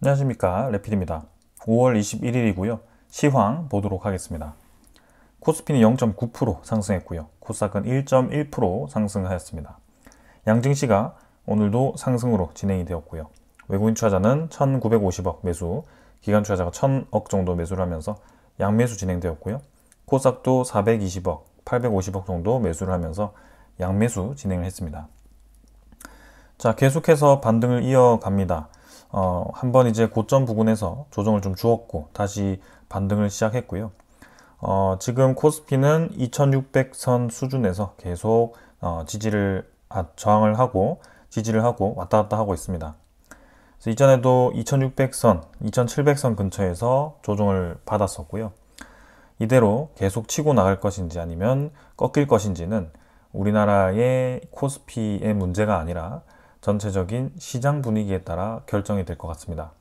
안녕하십니까, 레필입니다. 5월 21일이고요. 시황 보도록 하겠습니다. 코스피는 0.9% 상승했고요. 코스닥은 1.1% 상승하였습니다. 양증시가 오늘도 상승으로 진행이 되었고요. 외국인 투자자는 1950억 매수, 기관 투자자가 1000억 정도 매수를 하면서 양매수 진행되었고요. 코스닥도 420억, 850억 정도 매수를 하면서 양매수 진행을 했습니다. 자, 계속해서 반등을 이어갑니다. 한번 이제 고점 부근에서 조정을 좀 주었고 다시 반등을 시작했고요. 지금 코스피는 2600선 수준에서 계속 저항을 하고 지지를 하고 왔다 갔다 하고 있습니다. 그래서 이전에도 2600선, 2700선 근처에서 조정을 받았었고요. 이대로 계속 치고 나갈 것인지 아니면 꺾일 것인지는 우리나라의 코스피의 문제가 아니라 전체적인 시장 분위기에 따라 결정이 될 것 같습니다.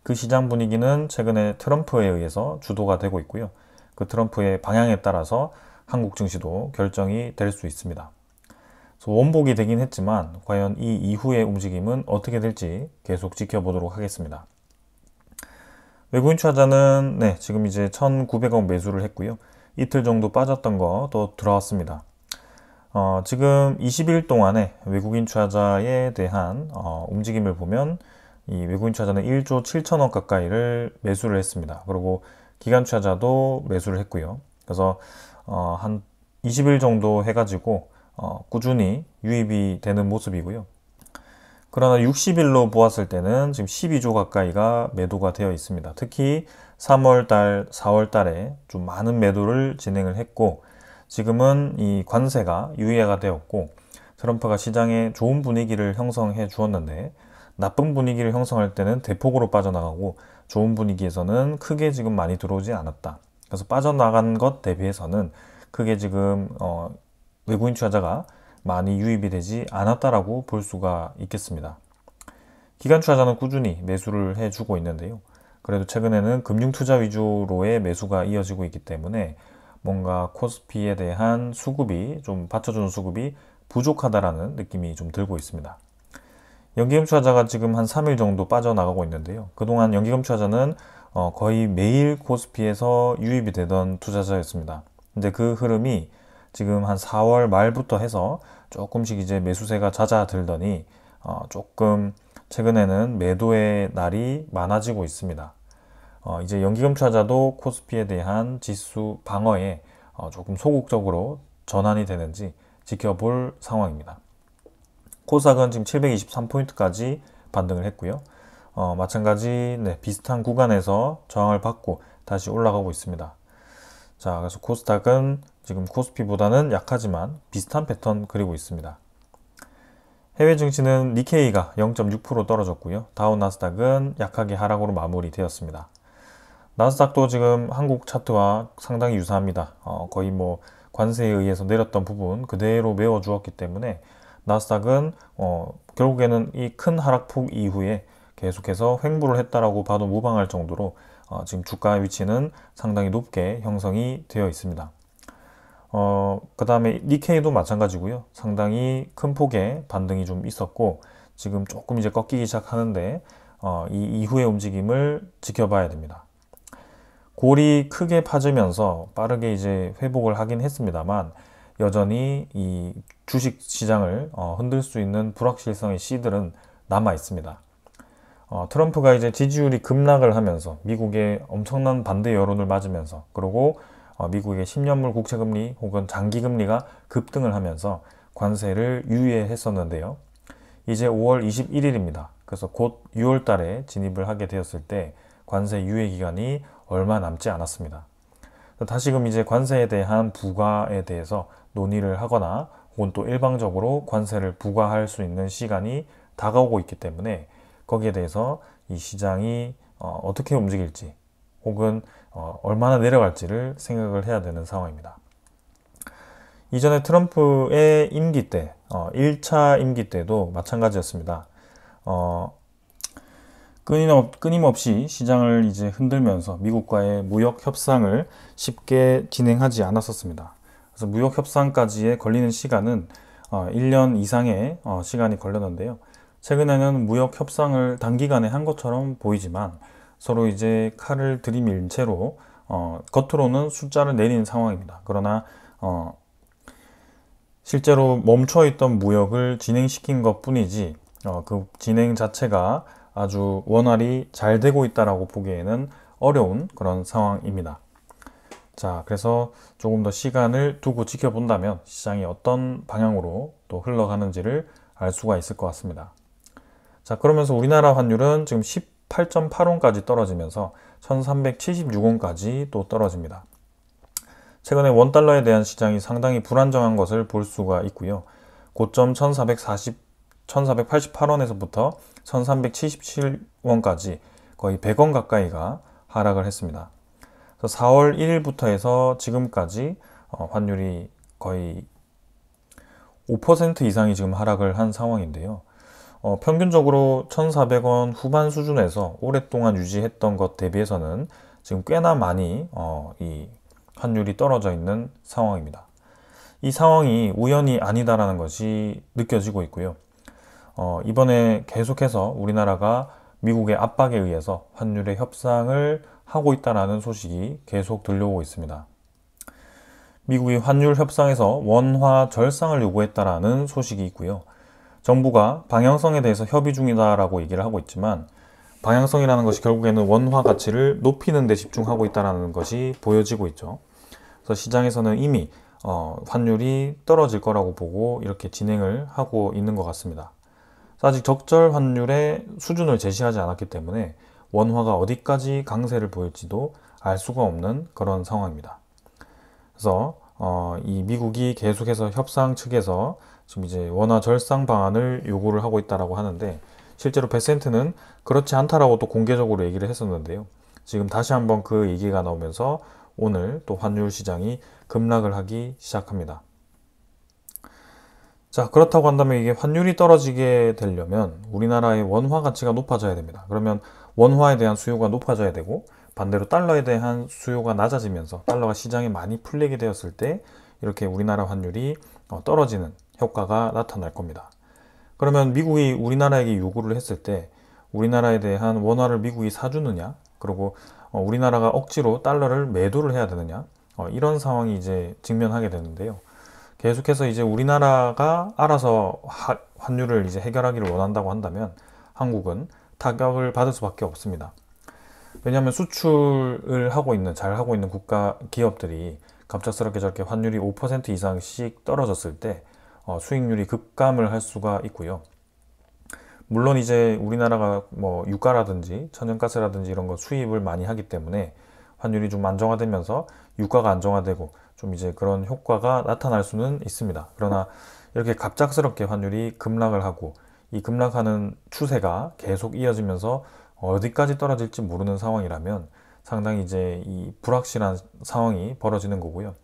그 시장 분위기는 최근에 트럼프에 의해서 주도가 되고 있고요. 그 트럼프의 방향에 따라서 한국 증시도 결정이 될 수 있습니다. 그래서 원복이 되긴 했지만 과연 이 이후의 움직임은 어떻게 될지 계속 지켜보도록 하겠습니다. 외국인 투자자는 지금 이제 1,900억 매수를 했고요. 이틀 정도 빠졌던 거 또 들어왔습니다. 지금 20일 동안에 외국인 투자자에 대한 움직임을 보면 이 외국인 투자자는 1조 7천억 가까이를 매수를 했습니다. 그리고 기관 투자자도 매수를 했고요. 그래서 한 20일 정도 해가지고 꾸준히 유입이 되는 모습이고요. 그러나 60일로 보았을 때는 지금 12조 가까이가 매도가 되어 있습니다. 특히 3월달, 4월달에 좀 많은 매도를 진행을 했고 지금은 이 관세가 유예가 되었고 트럼프가 시장에 좋은 분위기를 형성해 주었는데 나쁜 분위기를 형성할 때는 대폭으로 빠져나가고 좋은 분위기에서는 크게 지금 많이 들어오지 않았다. 그래서 빠져나간 것 대비해서는 크게 지금 외국인 투자자가 많이 유입이 되지 않았다라고 볼 수가 있겠습니다. 기관 투자자는 꾸준히 매수를 해주고 있는데요. 그래도 최근에는 금융투자 위주로의 매수가 이어지고 있기 때문에 뭔가 코스피에 대한 수급이 좀 받쳐주는 수급이 부족하다라는 느낌이 좀 들고 있습니다. 연기금 투자자가 지금 한 3일 정도 빠져나가고 있는데요. 그동안 연기금 투자자는 거의 매일 코스피에서 유입이 되던 투자자였습니다. 근데 그 흐름이 지금 한 4월 말부터 해서 조금씩 이제 매수세가 잦아들더니 조금 최근에는 매도의 날이 많아지고 있습니다. 이제 연기금 투자자도 코스피에 대한 지수 방어에 조금 소극적으로 전환이 되는지 지켜볼 상황입니다. 코스닥은 지금 723포인트까지 반등을 했고요. 마찬가지 비슷한 구간에서 저항을 받고 다시 올라가고 있습니다. 자, 그래서 코스닥은 지금 코스피보다는 약하지만 비슷한 패턴 그리고 있습니다. 해외 증시는 니케이가 0.6% 떨어졌고요. 다우 나스닥은 약하게 하락으로 마무리되었습니다. 나스닥도 지금 한국 차트와 상당히 유사합니다. 거의 뭐 관세에 의해서 내렸던 부분 그대로 메워주었기 때문에 나스닥은 결국에는 이 큰 하락폭 이후에 계속해서 횡보를 했다라고 봐도 무방할 정도로 지금 주가 위치는 상당히 높게 형성이 되어 있습니다. 그 다음에 니케이도 마찬가지고요. 상당히 큰 폭의 반등이 좀 있었고 지금 조금 이제 꺾이기 시작하는데 이 이후의 움직임을 지켜봐야 됩니다. 골이 크게 파지면서 빠르게 이제 회복을 하긴 했습니다만 여전히 이 주식 시장을 흔들 수 있는 불확실성의 씨들은 남아 있습니다. 트럼프가 이제 지지율이 급락을 하면서 미국의 엄청난 반대 여론을 맞으면서 그리고 미국의 10년물 국채금리 혹은 장기금리가 급등을 하면서 관세를 유예했었는데요. 이제 5월 21일입니다. 그래서 곧 6월 달에 진입을 하게 되었을 때 관세 유예 기간이 얼마 남지 않았습니다. 다시금 이제 관세에 대한 부과에 대해서 논의를 하거나 혹은 또 일방적으로 관세를 부과할 수 있는 시간이 다가오고 있기 때문에 거기에 대해서 이 시장이 어떻게 움직일지 혹은 얼마나 내려갈지를 생각을 해야 되는 상황입니다. 이전에 트럼프의 임기 때 1차 임기 때도 마찬가지였습니다. 끊임없이 시장을 이제 흔들면서 미국과의 무역 협상을 쉽게 진행하지 않았었습니다. 그래서 무역 협상까지에 걸리는 시간은 1년 이상의 시간이 걸렸는데요. 최근에는 무역 협상을 단기간에 한 것처럼 보이지만 서로 이제 칼을 들이밀 채로 겉으로는 숫자를 내린 상황입니다. 그러나 실제로 멈춰있던 무역을 진행시킨 것 뿐이지 그 진행 자체가 아주 원활히 잘 되고 있다라고 보기에는 어려운 그런 상황입니다. 자, 그래서 조금 더 시간을 두고 지켜본다면 시장이 어떤 방향으로 또 흘러가는지를 알 수가 있을 것 같습니다. 자, 그러면서 우리나라 환율은 지금 18.8원까지 떨어지면서 1376원까지 또 떨어집니다. 최근에 원달러에 대한 시장이 상당히 불안정한 것을 볼 수가 있고요. 고점 1488원에서부터 1377원까지 거의 100원 가까이가 하락을 했습니다. 4월 1일부터 해서 지금까지 환율이 거의 5% 이상이 지금 하락을 한 상황인데요. 평균적으로 1,400원 후반 수준에서 오랫동안 유지했던 것 대비해서는 지금 꽤나 많이 이 환율이 떨어져 있는 상황입니다. 이 상황이 우연이 아니다라는 것이 느껴지고 있고요. 이번에 계속해서 우리나라가 미국의 압박에 의해서 환율의 협상을 하고 있다는 소식이 계속 들려오고 있습니다. 미국이 환율 협상에서 원화 절상을 요구했다라는 소식이 있고요. 정부가 방향성에 대해서 협의 중이다라고 얘기를 하고 있지만 방향성이라는 것이 결국에는 원화 가치를 높이는 데 집중하고 있다는 것이 보여지고 있죠. 그래서 시장에서는 이미 환율이 떨어질 거라고 보고 이렇게 진행을 하고 있는 것 같습니다. 아직 적절 환율의 수준을 제시하지 않았기 때문에 원화가 어디까지 강세를 보일지도 알 수가 없는 그런 상황입니다. 그래서 이 미국이 계속해서 협상 측에서 지금 이제 원화 절상 방안을 요구를 하고 있다라고 하는데 실제로 베센트는 그렇지 않다라고 또 공개적으로 얘기를 했었는데요. 지금 다시 한번 그 얘기가 나오면서 오늘 또 환율 시장이 급락을 하기 시작합니다. 자, 그렇다고 한다면 이게 환율이 떨어지게 되려면 우리나라의 원화 가치가 높아져야 됩니다. 그러면 원화에 대한 수요가 높아져야 되고 반대로 달러에 대한 수요가 낮아지면서 달러가 시장에 많이 풀리게 되었을 때 이렇게 우리나라 환율이 떨어지는 효과가 나타날 겁니다. 그러면 미국이 우리나라에게 요구를 했을 때 우리나라에 대한 원화를 미국이 사주느냐, 그리고 우리나라가 억지로 달러를 매도를 해야 되느냐, 이런 상황이 이제 직면하게 되는데요. 계속해서 이제 우리나라가 알아서 환율을 이제 해결하기를 원한다고 한다면 한국은 타격을 받을 수밖에 없습니다. 왜냐하면 수출을 하고 있는, 잘 하고 있는 국가 기업들이 갑작스럽게 저렇게 환율이 5% 이상씩 떨어졌을 때 수익률이 급감을 할 수가 있고요. 물론 이제 우리나라가 뭐 유가라든지 천연가스라든지 이런 거 수입을 많이 하기 때문에 환율이 좀 안정화되면서 유가가 안정화되고 좀 이제 그런 효과가 나타날 수는 있습니다. 그러나 이렇게 갑작스럽게 환율이 급락을 하고 이 급락하는 추세가 계속 이어지면서 어디까지 떨어질지 모르는 상황이라면 상당히 이제 이 불확실한 상황이 벌어지는 거고요.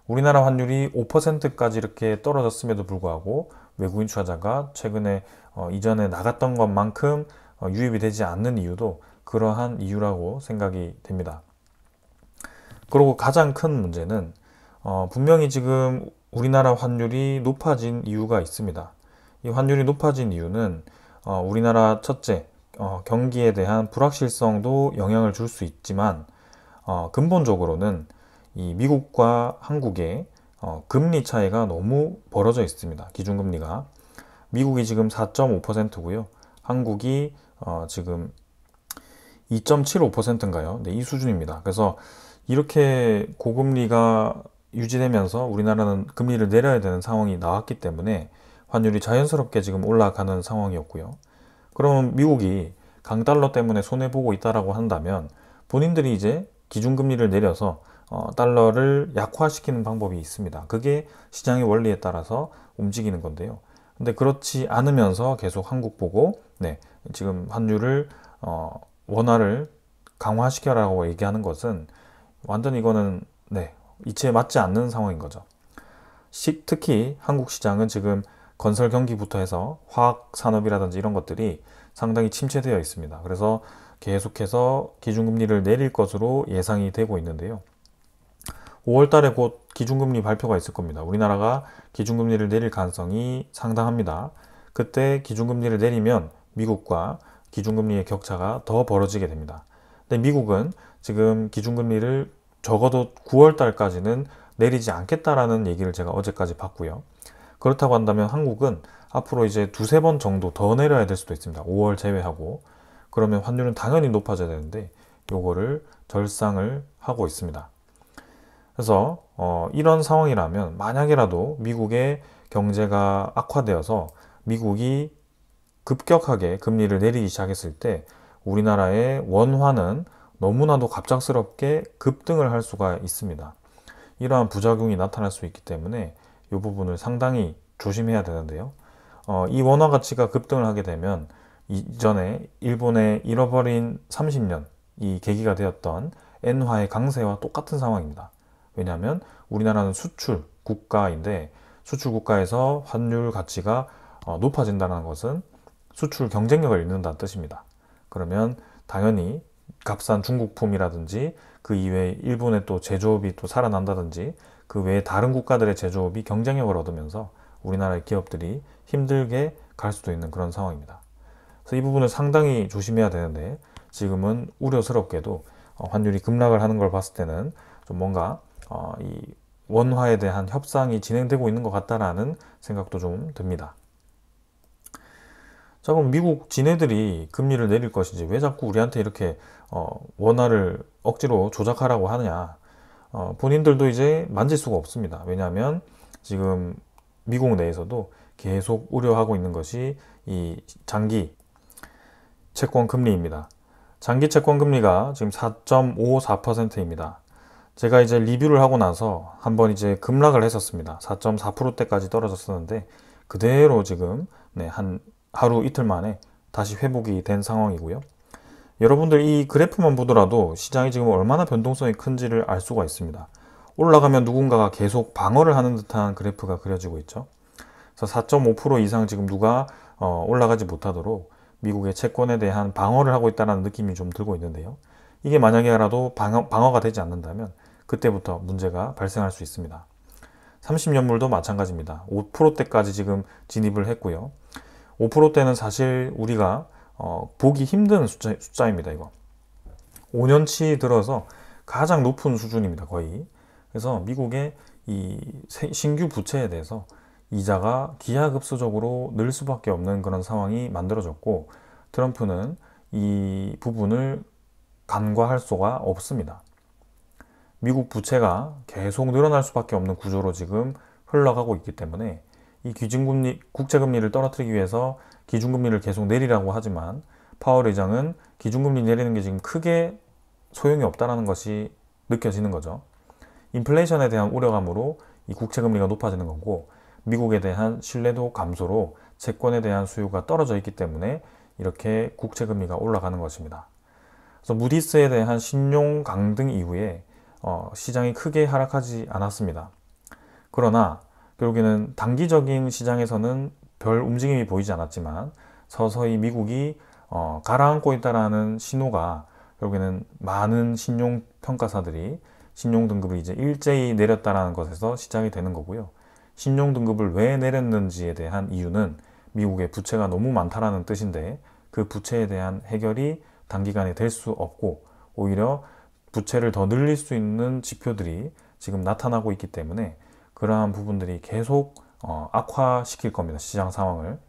우리나라 환율이 5%까지 이렇게 떨어졌음에도 불구하고 외국인 투자자가 최근에 이전에 나갔던 것만큼 유입이 되지 않는 이유도 그러한 이유라고 생각이 됩니다. 그리고 가장 큰 문제는 분명히 지금 우리나라 환율이 높아진 이유가 있습니다. 이 환율이 높아진 이유는 우리나라 첫째, 경기에 대한 불확실성도 영향을 줄 수 있지만 근본적으로는 이 미국과 한국의 금리 차이가 너무 벌어져 있습니다. 기준금리가. 미국이 지금 4.5%고요. 한국이 지금 2.75%인가요? 네, 이 수준입니다. 그래서 이렇게 고금리가 유지되면서 우리나라는 금리를 내려야 되는 상황이 나왔기 때문에 환율이 자연스럽게 지금 올라가는 상황이었고요. 그럼 미국이 강달러 때문에 손해보고 있다라고 한다면 본인들이 이제 기준금리를 내려서 달러를 약화시키는 방법이 있습니다. 그게 시장의 원리에 따라서 움직이는 건데요. 근데 그렇지 않으면서 계속 한국 보고 지금 환율을 원화를 강화시켜라고 얘기하는 것은 완전 이거는 이치에 맞지 않는 상황인 거죠. 특히 한국 시장은 지금 건설 경기부터 해서 화학 산업이라든지 이런 것들이 상당히 침체되어 있습니다. 그래서 계속해서 기준금리를 내릴 것으로 예상이 되고 있는데요. 5월 달에 곧 기준금리 발표가 있을 겁니다. 우리나라가 기준금리를 내릴 가능성이 상당합니다. 그때 기준금리를 내리면 미국과 기준금리의 격차가 더 벌어지게 됩니다. 근데 미국은 지금 기준금리를 적어도 9월 달까지는 내리지 않겠다라는 얘기를 제가 어제까지 봤고요. 그렇다고 한다면 한국은 앞으로 이제 두세 번 정도 더 내려야 될 수도 있습니다. 5월 제외하고. 그러면 환율은 당연히 높아져야 되는데 요거를 절상을 하고 있습니다. 그래서 이런 상황이라면 만약이라도 미국의 경제가 악화되어서 미국이 급격하게 금리를 내리기 시작했을 때 우리나라의 원화는 너무나도 갑작스럽게 급등을 할 수가 있습니다. 이러한 부작용이 나타날 수 있기 때문에 이 부분을 상당히 조심해야 되는데요. 이 원화 가치가 급등을 하게 되면 이전에 일본의 잃어버린 30년 이 계기가 되었던 엔화의 강세와 똑같은 상황입니다. 왜냐하면 우리나라는 수출 국가인데 수출 국가에서 환율 가치가 높아진다는 것은 수출 경쟁력을 잃는다는 뜻입니다. 그러면 당연히 값싼 중국품이라든지 그 이외에 일본의 또 제조업이 또 살아난다든지 그 외에 다른 국가들의 제조업이 경쟁력을 얻으면서 우리나라의 기업들이 힘들게 갈 수도 있는 그런 상황입니다. 그래서 이 부분을 상당히 조심해야 되는데 지금은 우려스럽게도 환율이 급락을 하는 걸 봤을 때는 좀 뭔가 이 원화에 대한 협상이 진행되고 있는 것 같다라는 생각도 좀 듭니다. 자, 그럼 미국 지네들이 금리를 내릴 것이지 왜 자꾸 우리한테 이렇게 원화를 억지로 조작하라고 하느냐. 본인들도 이제 만질 수가 없습니다. 왜냐하면 지금 미국 내에서도 계속 우려하고 있는 것이 이 장기 채권 금리입니다. 장기 채권 금리가 지금 4.54%입니다. 제가 이제 리뷰를 하고 나서 한번 이제 급락을 했었습니다. 4.4%대까지 떨어졌었는데 그대로 지금 한 하루 이틀 만에 다시 회복이 된 상황이고요. 여러분들 이 그래프만 보더라도 시장이 지금 얼마나 변동성이 큰지를 알 수가 있습니다. 올라가면 누군가가 계속 방어를 하는 듯한 그래프가 그려지고 있죠. 그래서 4.5% 이상 지금 누가 올라가지 못하도록 미국의 채권에 대한 방어를 하고 있다는 느낌이 좀 들고 있는데요. 이게 만약에라도 방어가 되지 않는다면 그때부터 문제가 발생할 수 있습니다. 30년물도 마찬가지입니다. 5%대까지 지금 진입을 했고요. 5%대는 사실 우리가 보기 힘든 숫자입니다. 이거 5년치 들어서 가장 높은 수준입니다. 거의. 그래서 미국의 이 신규 부채에 대해서 이자가 기하급수적으로 늘 수밖에 없는 그런 상황이 만들어졌고 트럼프는 이 부분을 간과할 수가 없습니다. 미국 부채가 계속 늘어날 수밖에 없는 구조로 지금 흘러가고 있기 때문에 이 기준금리, 국채금리를 떨어뜨리기 위해서 기준금리를 계속 내리라고 하지만 파월 의장은 기준금리 내리는 게 지금 크게 소용이 없다는 것이 느껴지는 거죠. 인플레이션에 대한 우려감으로 이 국채금리가 높아지는 거고 미국에 대한 신뢰도 감소로 채권에 대한 수요가 떨어져 있기 때문에 이렇게 국채금리가 올라가는 것입니다. 그래서 무디스에 대한 신용 강등 이후에 시장이 크게 하락하지 않았습니다. 그러나 결국에는 단기적인 시장에서는 별 움직임이 보이지 않았지만 서서히 미국이 가라앉고 있다라는 신호가 결국에는 많은 신용평가사들이 신용등급을 이제 일제히 내렸다라는 것에서 시작이 되는 거고요. 신용등급을 왜 내렸는지에 대한 이유는 미국의 부채가 너무 많다라는 뜻인데 그 부채에 대한 해결이 단기간에 될 수 없고 오히려 부채를 더 늘릴 수 있는 지표들이 지금 나타나고 있기 때문에 그러한 부분들이 계속 악화시킬 겁니다. 시장 상황을.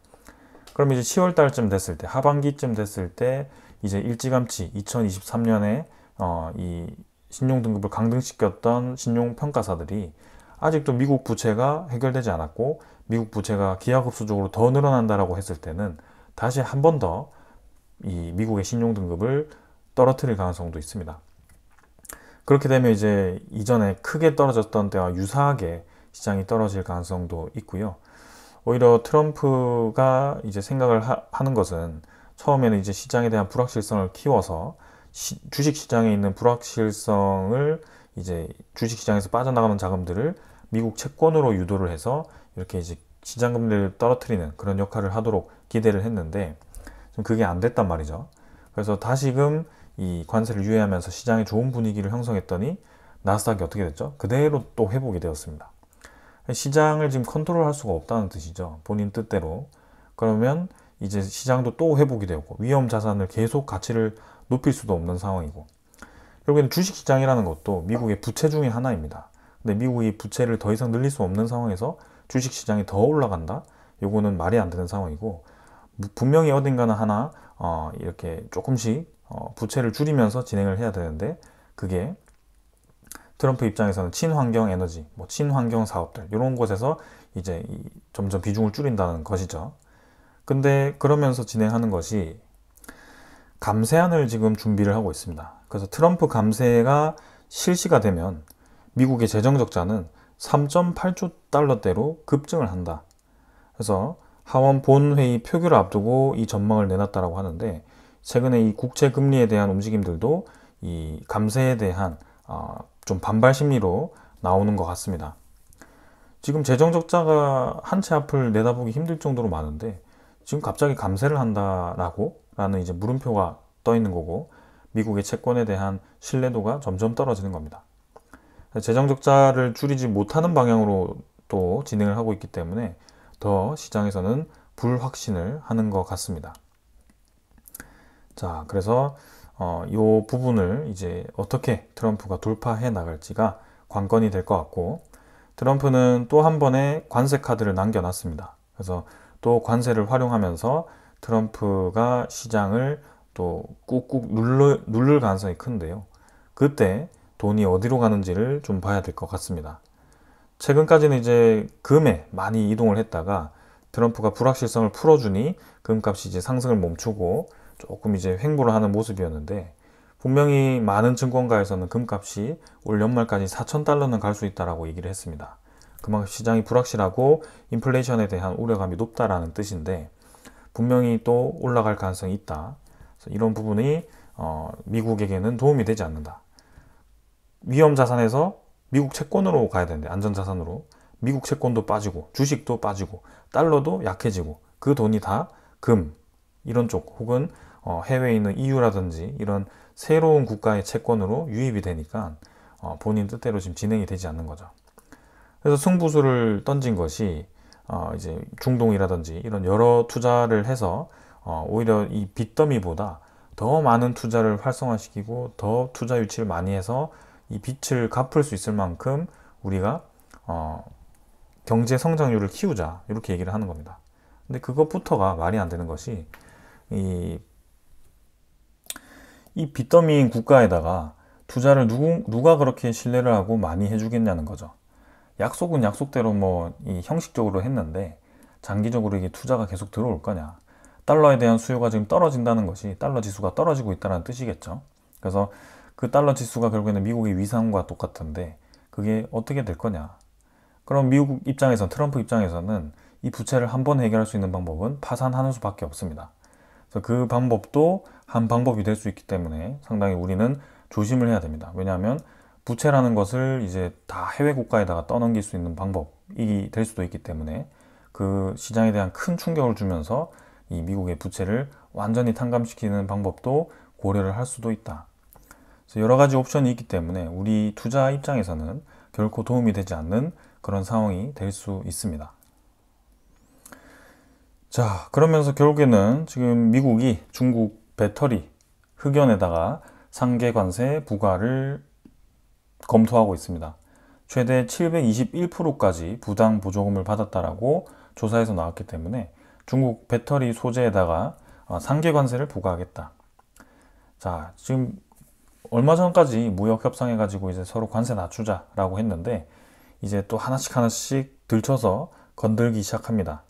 그럼 이제 10월 달쯤 됐을 때 하반기쯤 됐을 때 이제 일찌감치 2023년에 이 신용등급을 강등시켰던 신용평가사들이 아직도 미국 부채가 해결되지 않았고 미국 부채가 기하급수적으로 더 늘어난다라고 했을 때는 다시 한 번 더 이 미국의 신용등급을 떨어뜨릴 가능성도 있습니다. 그렇게 되면 이제 이전에 크게 떨어졌던 때와 유사하게 시장이 떨어질 가능성도 있고요. 오히려 트럼프가 이제 생각을 하는 것은 처음에는 이제 시장에 대한 불확실성을 키워서 주식시장에 있는 불확실성을 이제 주식시장에서 빠져나가는 자금들을 미국 채권으로 유도를 해서 이렇게 이제 시장 금리를 떨어뜨리는 그런 역할을 하도록 기대를 했는데 좀 그게 안 됐단 말이죠. 그래서 다시금 이 관세를 유예하면서 시장에 좋은 분위기를 형성했더니 나스닥이 어떻게 됐죠? 그대로 또 회복이 되었습니다. 시장을 지금 컨트롤할 수가 없다는 뜻이죠. 본인 뜻대로. 그러면 이제 시장도 또 회복이 되고 위험 자산을 계속 가치를 높일 수도 없는 상황이고, 결국에는 주식시장이라는 것도 미국의 부채 중에 하나입니다. 근데 미국이 부채를 더 이상 늘릴 수 없는 상황에서 주식시장이 더 올라간다? 요거는 말이 안 되는 상황이고, 분명히 어딘가는 하나 이렇게 조금씩 부채를 줄이면서 진행을 해야 되는데, 그게 트럼프 입장에서는 친환경 에너지, 뭐 친환경 사업들 이런 곳에서 이제 점점 비중을 줄인다는 것이죠. 근데 그러면서 진행하는 것이 감세안을 지금 준비를 하고 있습니다. 그래서 트럼프 감세가 실시가 되면 미국의 재정 적자는 3.8조 달러대로 급증을 한다. 그래서 하원 본회의 표결을 앞두고 이 전망을 내놨다라고 하는데, 최근에 이 국채 금리에 대한 움직임들도 이 감세에 대한 좀 반발 심리로 나오는 것 같습니다. 지금 재정 적자가 한 치 앞을 내다보기 힘들 정도로 많은데 지금 갑자기 감세를 한다라는 이제 물음표가 떠 있는 거고, 미국의 채권에 대한 신뢰도가 점점 떨어지는 겁니다. 재정 적자를 줄이지 못하는 방향으로 또 진행을 하고 있기 때문에 더 시장에서는 불확신을 하는 것 같습니다. 자, 그래서 이 부분을 이제 어떻게 트럼프가 돌파해 나갈지가 관건이 될 것 같고, 트럼프는 또 한 번의 관세 카드를 남겨놨습니다. 그래서 또 관세를 활용하면서 트럼프가 시장을 또 꾹꾹 누를 가능성이 큰데요. 그때 돈이 어디로 가는지를 좀 봐야 될 것 같습니다. 최근까지는 이제 금에 많이 이동을 했다가 트럼프가 불확실성을 풀어주니 금값이 이제 상승을 멈추고 조금 이제 횡보를 하는 모습이었는데, 분명히 많은 증권가에서는 금값이 올 연말까지 4,000달러는 갈 수 있다라고 얘기를 했습니다. 그만큼 시장이 불확실하고 인플레이션에 대한 우려감이 높다라는 뜻인데, 분명히 또 올라갈 가능성이 있다. 그래서 이런 부분이 미국에게는 도움이 되지 않는다. 위험 자산에서 미국 채권으로 가야 되는데, 안전자산으로 미국 채권도 빠지고 주식도 빠지고 달러도 약해지고 그 돈이 다 금, 이런 쪽 혹은 해외에 있는 EU라든지 이런 새로운 국가의 채권으로 유입이 되니까 본인 뜻대로 지금 진행이 되지 않는 거죠. 그래서 승부수를 던진 것이 이제 중동이라든지 이런 여러 투자를 해서 오히려 이 빚더미보다 더 많은 투자를 활성화시키고 더 투자 유치를 많이 해서 이 빚을 갚을 수 있을 만큼 우리가 경제 성장률을 키우자, 이렇게 얘기를 하는 겁니다. 근데 그것부터가 말이 안 되는 것이, 이 빚더미인 국가에다가 투자를 누가 그렇게 신뢰를 하고 많이 해주겠냐는 거죠. 약속은 약속대로 이 형식적으로 했는데 장기적으로 이게 투자가 계속 들어올 거냐. 달러에 대한 수요가 지금 떨어진다는 것이 달러 지수가 떨어지고 있다는 뜻이겠죠. 그래서 그 달러 지수가 결국에는 미국의 위상과 똑같은데 그게 어떻게 될 거냐. 그럼 미국 입장에서는, 트럼프 입장에서는 이 부채를 한 번 해결할 수 있는 방법은 파산하는 수밖에 없습니다. 그래서 그 방법도 한 방법이 될 수 있기 때문에 상당히 우리는 조심을 해야 됩니다. 왜냐하면 부채라는 것을 이제 다 해외 국가에다가 떠넘길 수 있는 방법이 될 수도 있기 때문에 그 시장에 대한 큰 충격을 주면서 이 미국의 부채를 완전히 탕감시키는 방법도 고려를 할 수도 있다. 그래서 여러 가지 옵션이 있기 때문에 우리 투자 입장에서는 결코 도움이 되지 않는 그런 상황이 될 수 있습니다. 자, 그러면서 결국에는 지금 미국이 중국 배터리 흑연에다가 상계 관세 부과를 검토하고 있습니다. 최대 721%까지 부당 보조금을 받았다라고 조사에서 나왔기 때문에 중국 배터리 소재에다가 상계 관세를 부과하겠다. 자, 지금 얼마 전까지 무역 협상해가지고 이제 서로 관세 낮추자라고 했는데 이제 또 하나씩 들쳐서 건들기 시작합니다.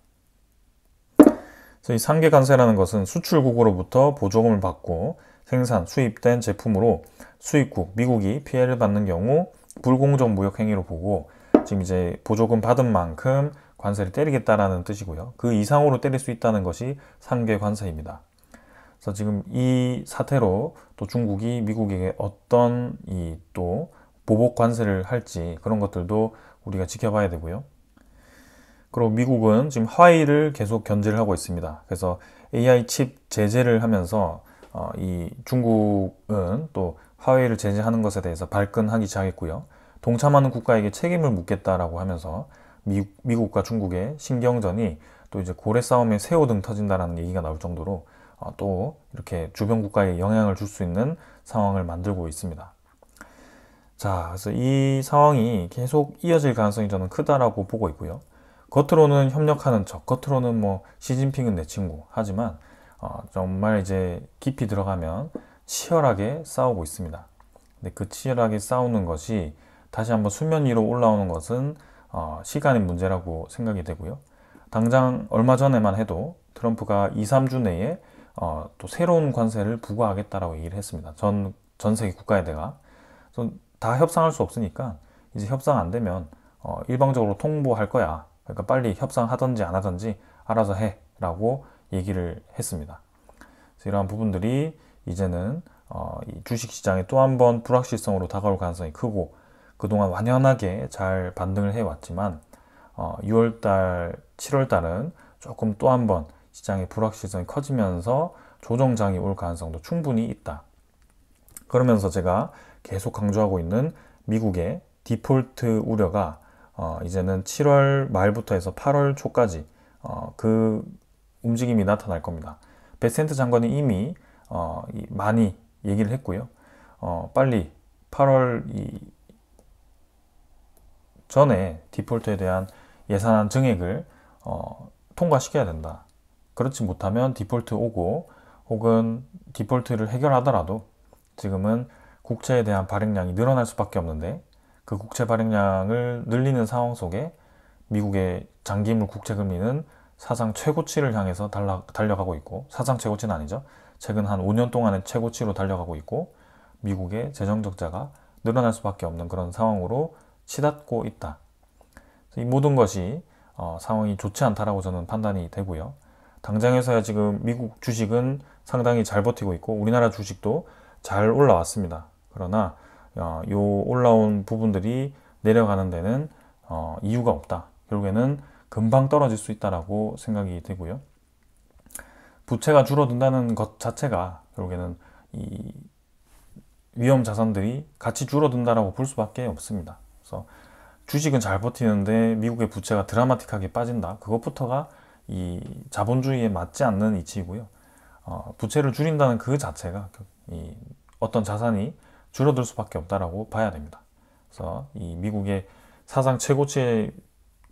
그래서 이 상계 관세라는 것은 수출국으로부터 보조금을 받고 생산, 수입된 제품으로 수입국, 미국이 피해를 받는 경우 불공정 무역 행위로 보고 지금 이제 보조금 받은 만큼 관세를 때리겠다라는 뜻이고요. 그 이상으로 때릴 수 있다는 것이 상계 관세입니다. 그래서 지금 이 사태로 또 중국이 미국에게 어떤 또 보복 관세를 할지 그런 것들도 우리가 지켜봐야 되고요. 그리고 미국은 지금 화웨이를 계속 견제를 하고 있습니다. 그래서 AI 칩 제재를 하면서 이 중국은 또 화웨이를 제재하는 것에 대해서 발끈하기 시작했고요. 동참하는 국가에게 책임을 묻겠다라고 하면서 미국과 중국의 신경전이 또 이제 고래 싸움에 새우 등 터진다라는 얘기가 나올 정도로 또 이렇게 주변 국가에 영향을 줄 수 있는 상황을 만들고 있습니다. 자, 그래서 이 상황이 계속 이어질 가능성이 저는 크다라고 보고 있고요. 겉으로는 협력하는 척, 겉으로는 뭐 시진핑은 내 친구 하지만 정말 이제 깊이 들어가면 치열하게 싸우고 있습니다. 근데 그 치열하게 싸우는 것이 다시 한번 수면 위로 올라오는 것은 시간의 문제라고 생각이 되고요. 당장 얼마 전에만 해도 트럼프가 2, 3주 내에 또 새로운 관세를 부과하겠다라고 얘기를 했습니다. 전 세계 국가에다가. 다 협상할 수 없으니까 이제 협상 안 되면 일방적으로 통보할 거야. 그러니까 빨리 협상하든지 안 하든지 알아서 해 라고 얘기를 했습니다. 그래서 이러한 부분들이 이제는 이 주식시장에 또 한 번 불확실성으로 다가올 가능성이 크고, 그동안 완연하게 잘 반등을 해왔지만 6월달, 7월달은 조금 또 한 번 시장의 불확실성이 커지면서 조정장이 올 가능성도 충분히 있다. 그러면서 제가 계속 강조하고 있는 미국의 디폴트 우려가 이제는 7월 말부터 해서 8월 초까지 그 움직임이 나타날 겁니다. 베센트 장관이 이미 많이 얘기를 했고요. 빨리 8월 전에 디폴트에 대한 예산안 증액을 통과시켜야 된다. 그렇지 못하면 디폴트 오고, 혹은 디폴트를 해결하더라도 지금은 국채에 대한 발행량이 늘어날 수밖에 없는데, 그 국채 발행량을 늘리는 상황 속에 미국의 장기물 국채 금리는 사상 최고치를 향해서 달려가고 있고, 사상 최고치는 아니죠. 최근 한 5년 동안의 최고치로 달려가고 있고, 미국의 재정 적자가 늘어날 수밖에 없는 그런 상황으로 치닫고 있다. 이 모든 것이 상황이 좋지 않다라고 저는 판단이 되고요. 당장에서야 지금 미국 주식은 상당히 잘 버티고 있고, 우리나라 주식도 잘 올라왔습니다. 그러나 요 올라온 부분들이 내려가는 데는 이유가 없다. 결국에는 금방 떨어질 수 있다라고 생각이 되고요. 부채가 줄어든다는 것 자체가 결국에는 이 위험 자산들이 같이 줄어든다라고 볼 수밖에 없습니다. 그래서 주식은 잘 버티는데 미국의 부채가 드라마틱하게 빠진다. 그것부터가 이 자본주의에 맞지 않는 이치이고요. 부채를 줄인다는 그 자체가 이 어떤 자산이 줄어들 수밖에 없다라고 봐야 됩니다. 그래서 이 미국의 사상 최고치에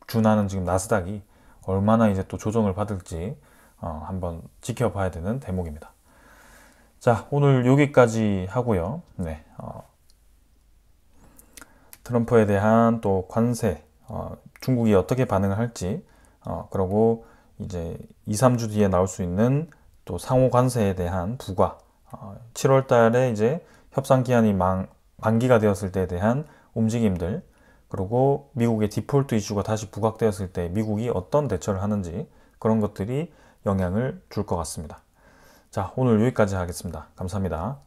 준하는 지금 나스닥이 얼마나 이제 또 조정을 받을지 한번 지켜봐야 되는 대목입니다. 자, 오늘 여기까지 하고요. 네, 트럼프에 대한 또 관세, 중국이 어떻게 반응을 할지, 그리고 이제 2, 3주 뒤에 나올 수 있는 또 상호 관세에 대한 부과, 7월 달에 이제 협상 기한이 만기가 되었을 때에 대한 움직임들, 그리고 미국의 디폴트 이슈가 다시 부각되었을 때 미국이 어떤 대처를 하는지, 그런 것들이 영향을 줄 것 같습니다. 자, 오늘 여기까지 하겠습니다. 감사합니다.